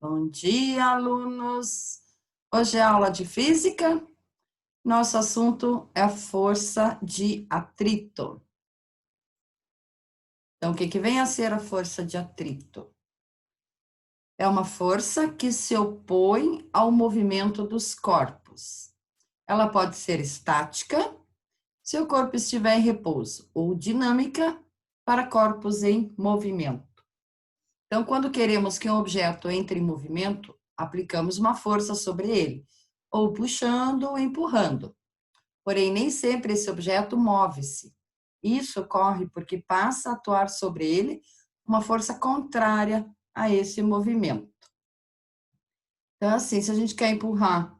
Bom dia, alunos! Hoje é aula de física. Nosso assunto é a força de atrito. Então, o que vem a ser a força de atrito? É uma força que se opõe ao movimento dos corpos. Ela pode ser estática, se o corpo estiver em repouso, ou dinâmica, para corpos em movimento. Então, quando queremos que um objeto entre em movimento, aplicamos uma força sobre ele, ou puxando ou empurrando. Porém, nem sempre esse objeto move-se. Isso ocorre porque passa a atuar sobre ele uma força contrária a esse movimento. Então, assim, se a gente quer empurrar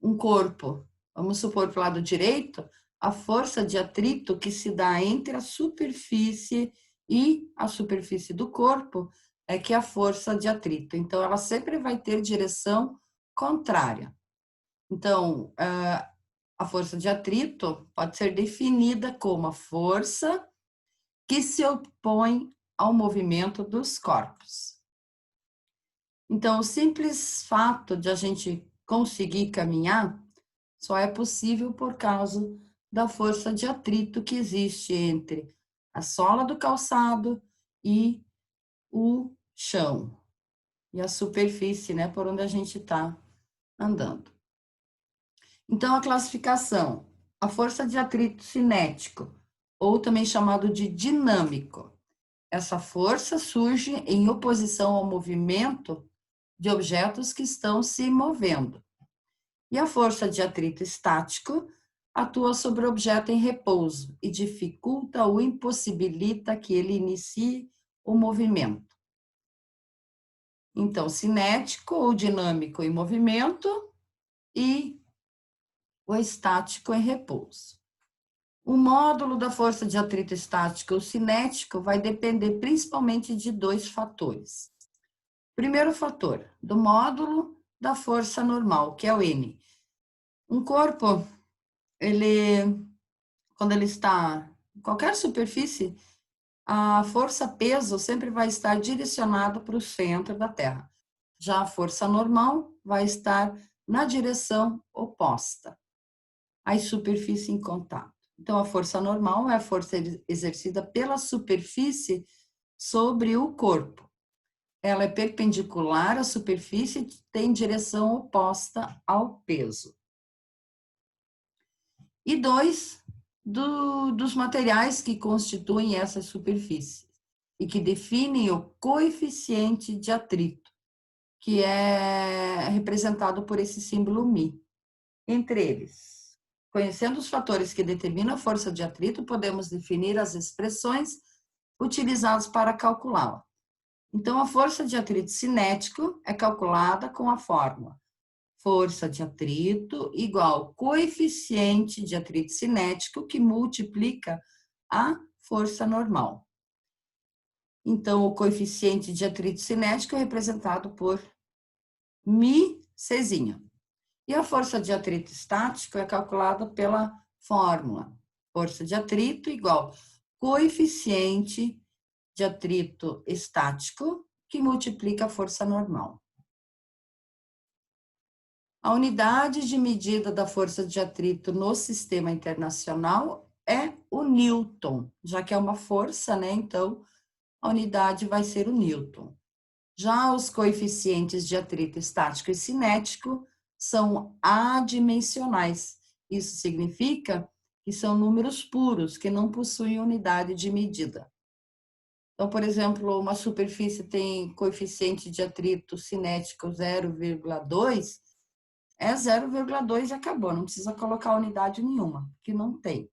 um corpo, vamos supor para o lado direito, a força de atrito que se dá entre a superfície e a superfície do corpo é que é a força de atrito. Então, ela sempre vai ter direção contrária. Então, a força de atrito pode ser definida como a força que se opõe ao movimento dos corpos. Então, o simples fato de a gente conseguir caminhar só é possível por causa da força de atrito que existe entre a sola do calçado e o chão, e a superfície, né, por onde a gente está andando. Então, a classificação, a força de atrito cinético, ou também chamado de dinâmico. Essa força surge em oposição ao movimento de objetos que estão se movendo. E a força de atrito estático atua sobre o objeto em repouso e dificulta ou impossibilita que ele inicie o movimento. Então, cinético ou dinâmico em movimento e o estático em repouso. O módulo da força de atrito estático ou cinético vai depender principalmente de dois fatores. Primeiro fator, do módulo da força normal, que é o N. Um corpo, quando ele está em qualquer superfície, a força-peso sempre vai estar direcionada para o centro da Terra. Já a força normal vai estar na direção oposta à superfície em contato. Então, a força normal é a força exercida pela superfície sobre o corpo. Ela é perpendicular à superfície e tem direção oposta ao peso. E dos materiais que constituem essa superfície e que definem o coeficiente de atrito, que é representado por esse símbolo μ. Entre eles, conhecendo os fatores que determinam a força de atrito, podemos definir as expressões utilizadas para calculá-la. Então, a força de atrito cinético é calculada com a fórmula força de atrito igual coeficiente de atrito cinético que multiplica a força normal. Então, o coeficiente de atrito cinético é representado por μc. E a força de atrito estático é calculada pela fórmula força de atrito igual coeficiente de atrito estático que multiplica a força normal. A unidade de medida da força de atrito no sistema internacional é o Newton, já que é uma força, né? Então, a unidade vai ser o Newton. Já os coeficientes de atrito estático e cinético são adimensionais. Isso significa que são números puros, que não possuem unidade de medida. Então, por exemplo, uma superfície tem coeficiente de atrito cinético 0,2, é 0,2 e acabou, não precisa colocar unidade nenhuma, que não tem.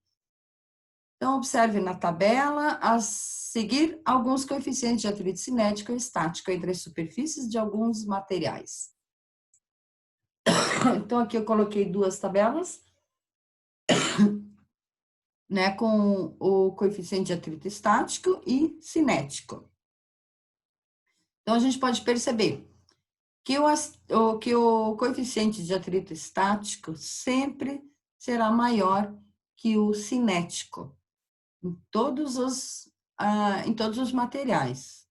Então, observe na tabela a seguir alguns coeficientes de atrito cinético e estático entre as superfícies de alguns materiais. Então, aqui eu coloquei duas tabelas, né, com o coeficiente de atrito estático e cinético. Então, a gente pode perceber que o coeficiente de atrito estático sempre será maior que o cinético em todos os materiais.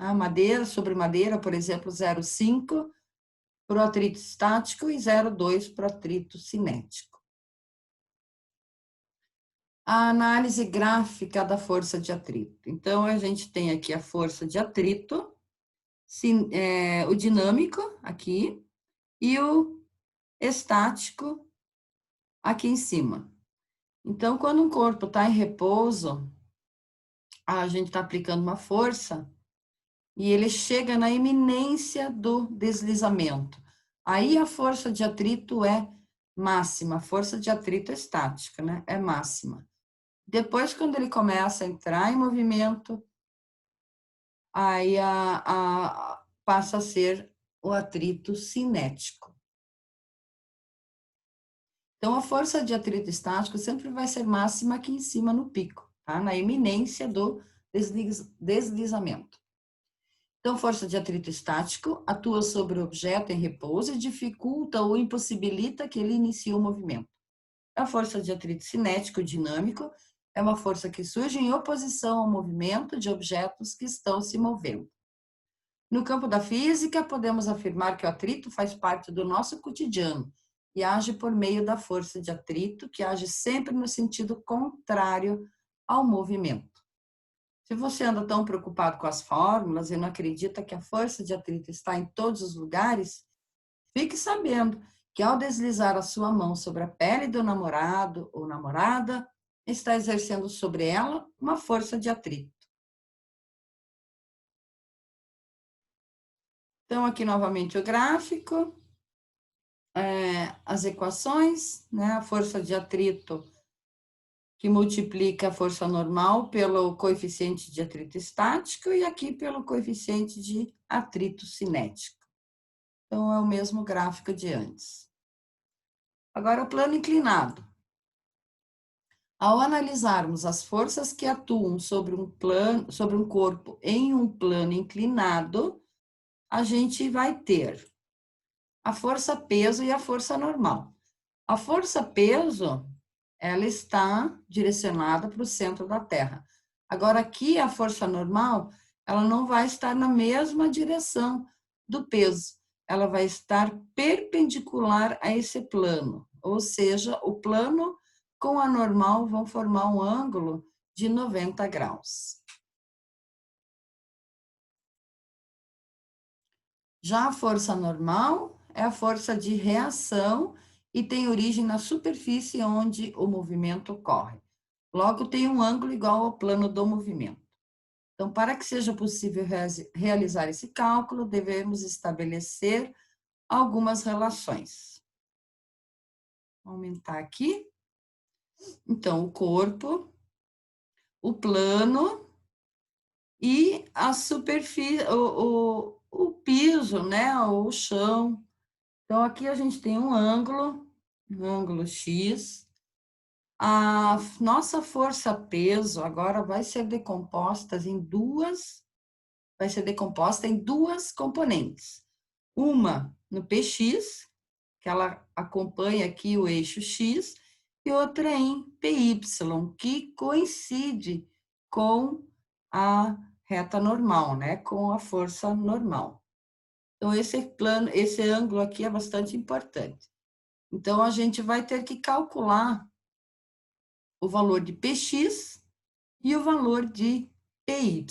A madeira sobre madeira, por exemplo, 0,5 para o atrito estático e 0,2 para o atrito cinético. A análise gráfica da força de atrito. Então, a gente tem aqui a força de atrito, o dinâmico aqui e o estático aqui em cima. Então, quando um corpo está em repouso, a gente está aplicando uma força e ele chega na iminência do deslizamento. Aí a força de atrito é máxima, a força de atrito estática, né? É máxima. Depois, quando ele começa a entrar em movimento, aí passa a ser o atrito cinético. Então, a força de atrito estático sempre vai ser máxima aqui em cima no pico, tá? Na iminência do deslizamento. Então, força de atrito estático atua sobre o objeto em repouso e dificulta ou impossibilita que ele inicie o movimento. A força de atrito cinético dinâmico é uma força que surge em oposição ao movimento de objetos que estão se movendo. No campo da física, podemos afirmar que o atrito faz parte do nosso cotidiano e age por meio da força de atrito, que age sempre no sentido contrário ao movimento. Se você anda tão preocupado com as fórmulas e não acredita que a força de atrito está em todos os lugares, fique sabendo que ao deslizar a sua mão sobre a pele do namorado ou namorada, está exercendo sobre ela uma força de atrito. Então, aqui novamente o gráfico, as equações, né? A força de atrito que multiplica a força normal pelo coeficiente de atrito estático e aqui pelo coeficiente de atrito cinético. Então, é o mesmo gráfico de antes. Agora, o plano inclinado. Ao analisarmos as forças que atuam sobre um corpo em um plano inclinado, a gente vai ter a força-peso e a força normal. A força-peso, ela está direcionada para o centro da Terra. Agora, aqui, a força normal, ela não vai estar na mesma direção do peso. Ela vai estar perpendicular a esse plano, ou seja, o plano com a normal vão formar um ângulo de 90 graus. Já a força normal é a força de reação e tem origem na superfície onde o movimento ocorre. Logo, tem um ângulo igual ao plano do movimento. Então, para que seja possível realizar esse cálculo, devemos estabelecer algumas relações. Vou aumentar aqui. Então, o corpo, o plano e a superfície, o piso, né, o chão. Então, aqui a gente tem um ângulo X. A nossa força-peso agora vai ser decomposta em duas componentes. Uma no PX, que ela acompanha aqui o eixo X, e outra em PY, que coincide com a reta normal, né? Com a força normal. Então, esse ângulo aqui é bastante importante. Então, a gente vai ter que calcular o valor de PX e o valor de PY.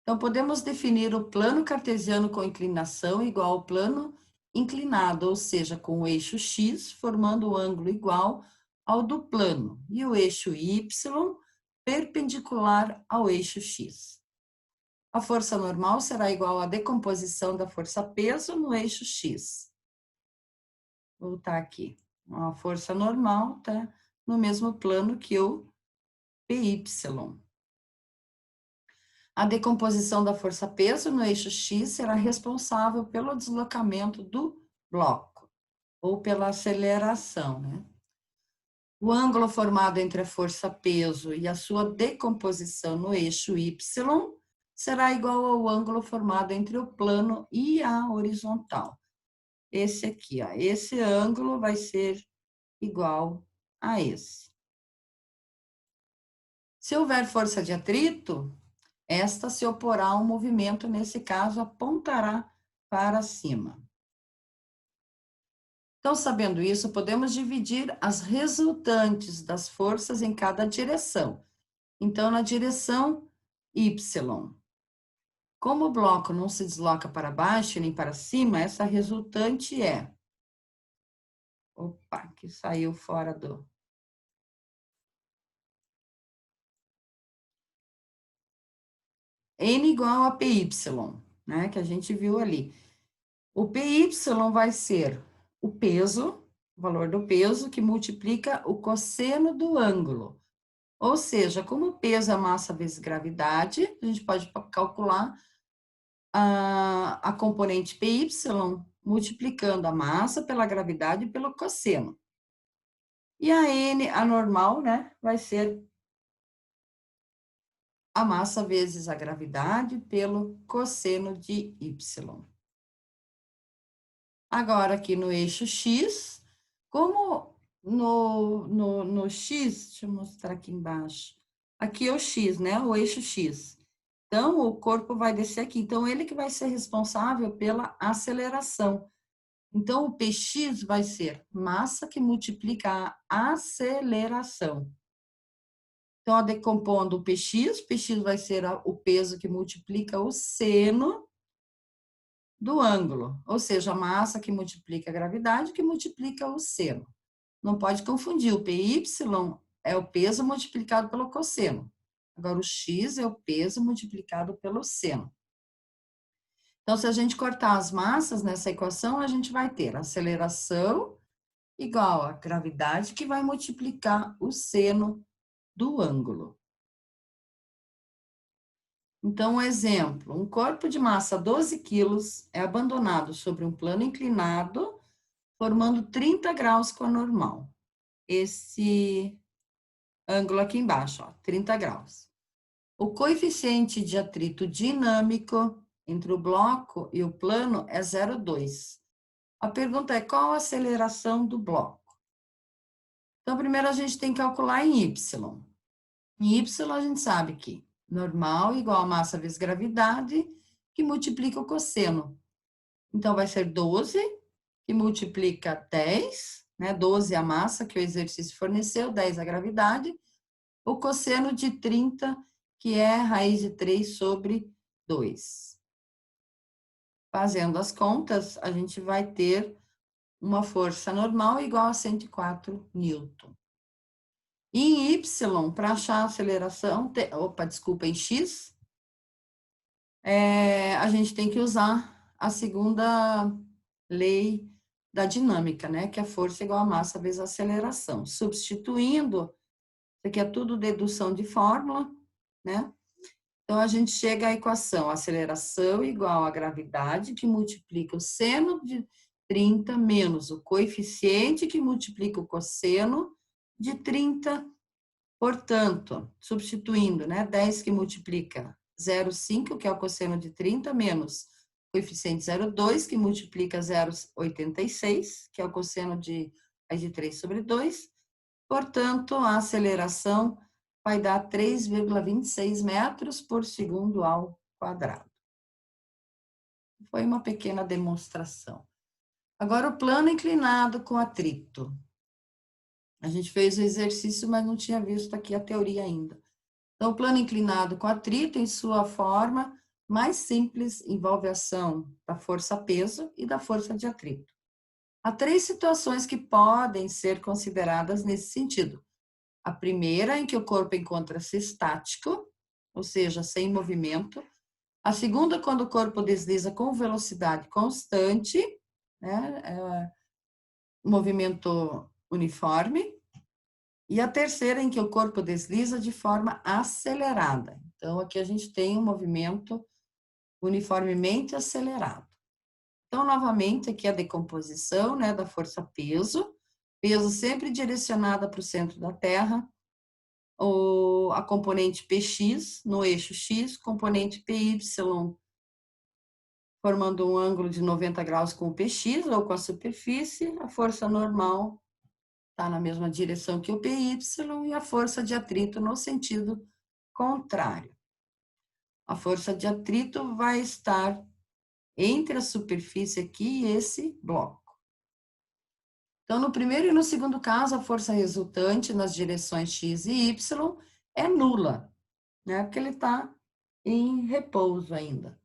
Então, podemos definir o plano cartesiano com inclinação igual ao plano inclinado, ou seja, com o eixo X formando o ângulo igual ao do plano e o eixo Y perpendicular ao eixo X. A força normal será igual à decomposição da força-peso no eixo X. Vou voltar aqui. A força normal está no mesmo plano que o PY. A decomposição da força-peso no eixo X será responsável pelo deslocamento do bloco, ou pela aceleração, né? O ângulo formado entre a força-peso e a sua decomposição no eixo Y será igual ao ângulo formado entre o plano e a horizontal. Esse aqui, ó, esse ângulo vai ser igual a esse. Se houver força de atrito, esta se oporá ao movimento, nesse caso, apontará para cima. Então, sabendo isso, podemos dividir as resultantes das forças em cada direção. Então, na direção Y, como o bloco não se desloca para baixo nem para cima, essa resultante é... Opa, que saiu fora do... N igual a PY, né, que a gente viu ali. O PY vai ser o peso, o valor do peso, que multiplica o cosseno do ângulo. Ou seja, como o peso é massa vezes gravidade, a gente pode calcular a componente PY multiplicando a massa pela gravidade e pelo cosseno. E a N, a normal, né, vai ser a massa vezes a gravidade pelo cosseno de Y. Agora, aqui no eixo X, como no X, deixa eu mostrar aqui embaixo. Aqui é o X, né? O eixo X. Então, o corpo vai descer aqui. Então, ele que vai ser responsável pela aceleração. Então, o Px vai ser massa que multiplica a aceleração. Então, decompondo o Px vai ser o peso que multiplica o seno do ângulo, ou seja, a massa que multiplica a gravidade que multiplica o seno. Não pode confundir, o PY é o peso multiplicado pelo cosseno. Agora, o x é o peso multiplicado pelo seno. Então, se a gente cortar as massas nessa equação, a gente vai ter aceleração igual a gravidade que vai multiplicar o seno do ângulo. Então, um exemplo, um corpo de massa 12 quilos é abandonado sobre um plano inclinado, formando 30 graus com a normal. Esse ângulo aqui embaixo, ó, 30 graus. O coeficiente de atrito dinâmico entre o bloco e o plano é 0,2. A pergunta é, qual a aceleração do bloco? Então, primeiro a gente tem que calcular em Y. Em Y, a gente sabe que normal igual a massa vezes gravidade, que multiplica o cosseno. Então, vai ser 12, que multiplica 10, né? 12 a massa que o exercício forneceu, 10 a gravidade. O cosseno de 30, que é raiz de 3 sobre 2. Fazendo as contas, a gente vai ter uma força normal igual a 104 newton. Em Y, para achar a aceleração, em X, a gente tem que usar a segunda lei da dinâmica, né? Que é a força igual a massa vezes a aceleração. Substituindo, isso aqui é tudo dedução de fórmula, né? Então, a gente chega à equação, aceleração igual a gravidade, que multiplica o seno de 30 menos o coeficiente, que multiplica o cosseno de 30. Portanto, substituindo, né, 10 que multiplica 0,5, que é o cosseno de 30, menos o coeficiente 0,2, que multiplica 0,86, que é o cosseno de 3 sobre 2. Portanto, a aceleração vai dar 3,26 metros por segundo ao quadrado. Foi uma pequena demonstração. Agora, o plano inclinado com atrito. A gente fez o exercício, mas não tinha visto aqui a teoria ainda. Então, o plano inclinado com atrito, em sua forma mais simples, envolve a ação da força-peso e da força de atrito. Há 3 situações que podem ser consideradas nesse sentido. A primeira, em que o corpo encontra-se estático, ou seja, sem movimento. A segunda, quando o corpo desliza com velocidade constante, né, movimento uniforme. E a terceira, em que o corpo desliza de forma acelerada. Então, aqui a gente tem um movimento uniformemente acelerado. Então, novamente, aqui a decomposição, né, da força-peso. Peso sempre direcionada para o centro da Terra. A componente Px no eixo X, componente Py formando um ângulo de 90 graus com o Px ou com a superfície. A força normal está na mesma direção que o PY e a força de atrito no sentido contrário. A força de atrito vai estar entre a superfície aqui e esse bloco. Então, no primeiro e no segundo caso, a força resultante nas direções x e y é nula, né? Porque ele está em repouso ainda.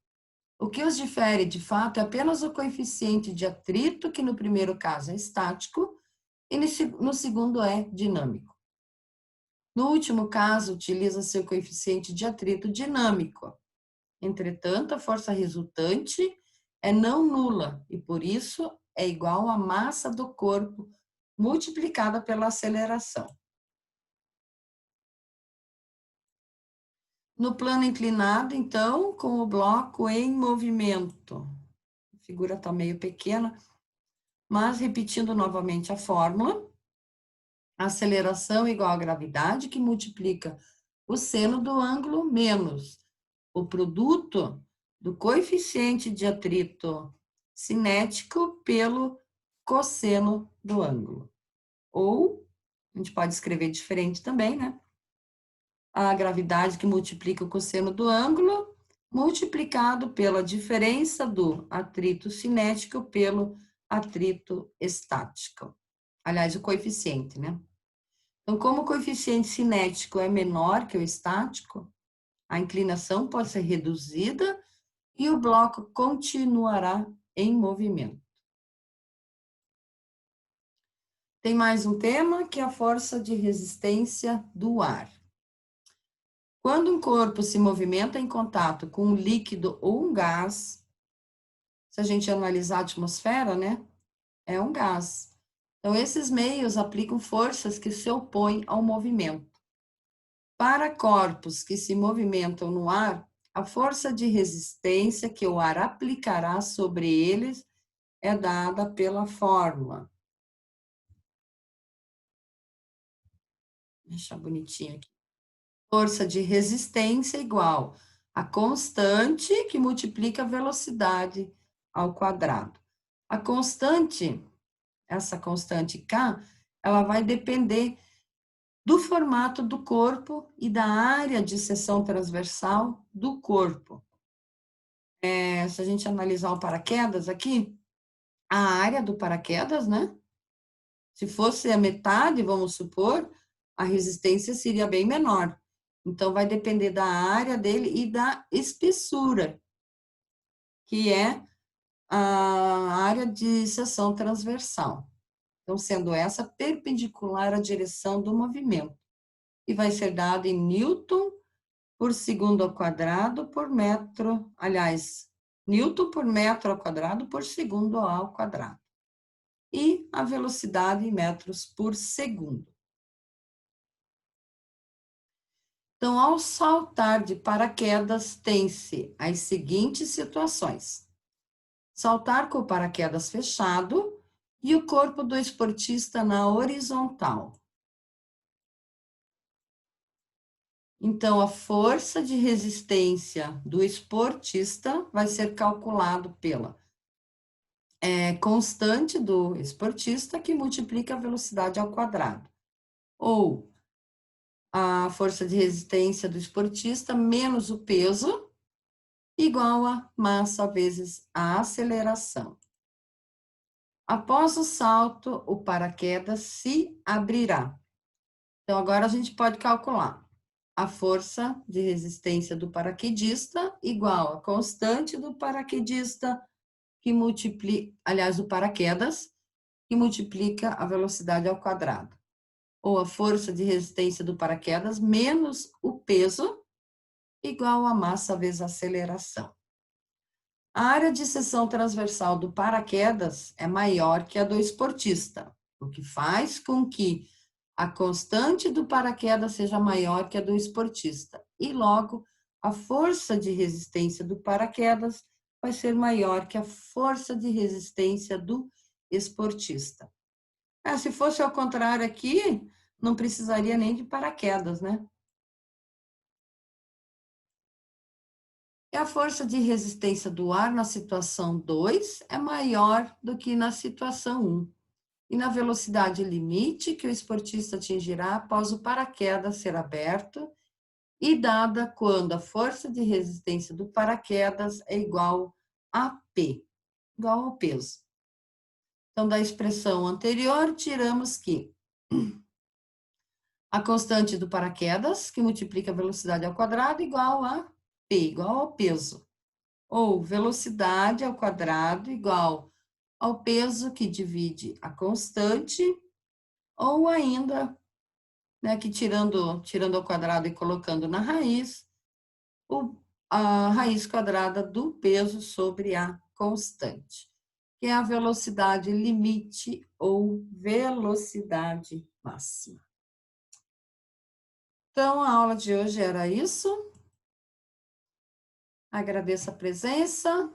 O que os difere, de fato, é apenas o coeficiente de atrito, que no primeiro caso é estático, e no segundo é dinâmico. No último caso, utiliza-se o coeficiente de atrito dinâmico. Entretanto, a força resultante é não nula e, por isso, é igual à massa do corpo multiplicada pela aceleração. No plano inclinado, então, com o bloco em movimento. A figura está meio pequena, mas repetindo novamente a fórmula, a aceleração é igual à gravidade, que multiplica o seno do ângulo menos o produto do coeficiente de atrito cinético pelo cosseno do ângulo. Ou, a gente pode escrever diferente também, né? A gravidade que multiplica o cosseno do ângulo, multiplicado pela diferença do atrito cinético pelo atrito estático. Aliás, o coeficiente, né? Então, como o coeficiente cinético é menor que o estático, a inclinação pode ser reduzida e o bloco continuará em movimento. Tem mais um tema, que é a força de resistência do ar. Quando um corpo se movimenta em contato com um líquido ou um gás, se a gente analisar a atmosfera, né, é um gás. Então, esses meios aplicam forças que se opõem ao movimento. Para corpos que se movimentam no ar, a força de resistência que o ar aplicará sobre eles é dada pela fórmula. Vou deixar bonitinho aqui. Força de resistência igual a constante que multiplica a velocidade ao quadrado. A constante, essa constante K, ela vai depender do formato do corpo e da área de seção transversal do corpo. Se a gente analisar o paraquedas aqui, a área do paraquedas, né? Se fosse a metade, vamos supor, a resistência seria bem menor. Então, vai depender da área dele e da espessura, que é a área de seção transversal. Então, sendo essa perpendicular à direção do movimento. E vai ser dado em Newton por segundo ao quadrado por metro, aliás, Newton por metro ao quadrado por segundo ao quadrado. E a velocidade em metros por segundo. Então, ao saltar de paraquedas, tem-se as seguintes situações: saltar com o paraquedas fechado e o corpo do esportista na horizontal. Então, a força de resistência do esportista vai ser calculado pela constante do esportista, que multiplica a velocidade ao quadrado. Ou a força de resistência do esportista menos o peso, igual a massa vezes a aceleração. Após o salto, o paraquedas se abrirá. Então, agora a gente pode calcular a força de resistência do paraquedista igual a constante do paraquedista, que multiplica, aliás, do paraquedas, que multiplica a velocidade ao quadrado. Ou a força de resistência do paraquedas menos o peso, igual a massa vezes a aceleração. A área de seção transversal do paraquedas é maior que a do esportista, o que faz com que a constante do paraquedas seja maior que a do esportista. E logo, a força de resistência do paraquedas vai ser maior que a força de resistência do esportista. Se fosse ao contrário aqui, não precisaria nem de paraquedas, né? E a força de resistência do ar na situação 2 é maior do que na situação 1. E na velocidade limite que o esportista atingirá após o paraquedas ser aberto e dada quando a força de resistência do paraquedas é igual a P, igual ao peso. Então, da expressão anterior, tiramos que a constante do paraquedas, que multiplica a velocidade ao quadrado, igual a P, igual ao peso. Ou velocidade ao quadrado igual ao peso que divide a constante, ou ainda, né, que tirando ao quadrado e colocando na raiz, a raiz quadrada do peso sobre a constante, que é a velocidade limite ou velocidade máxima. Então, a aula de hoje era isso. Agradeço a presença.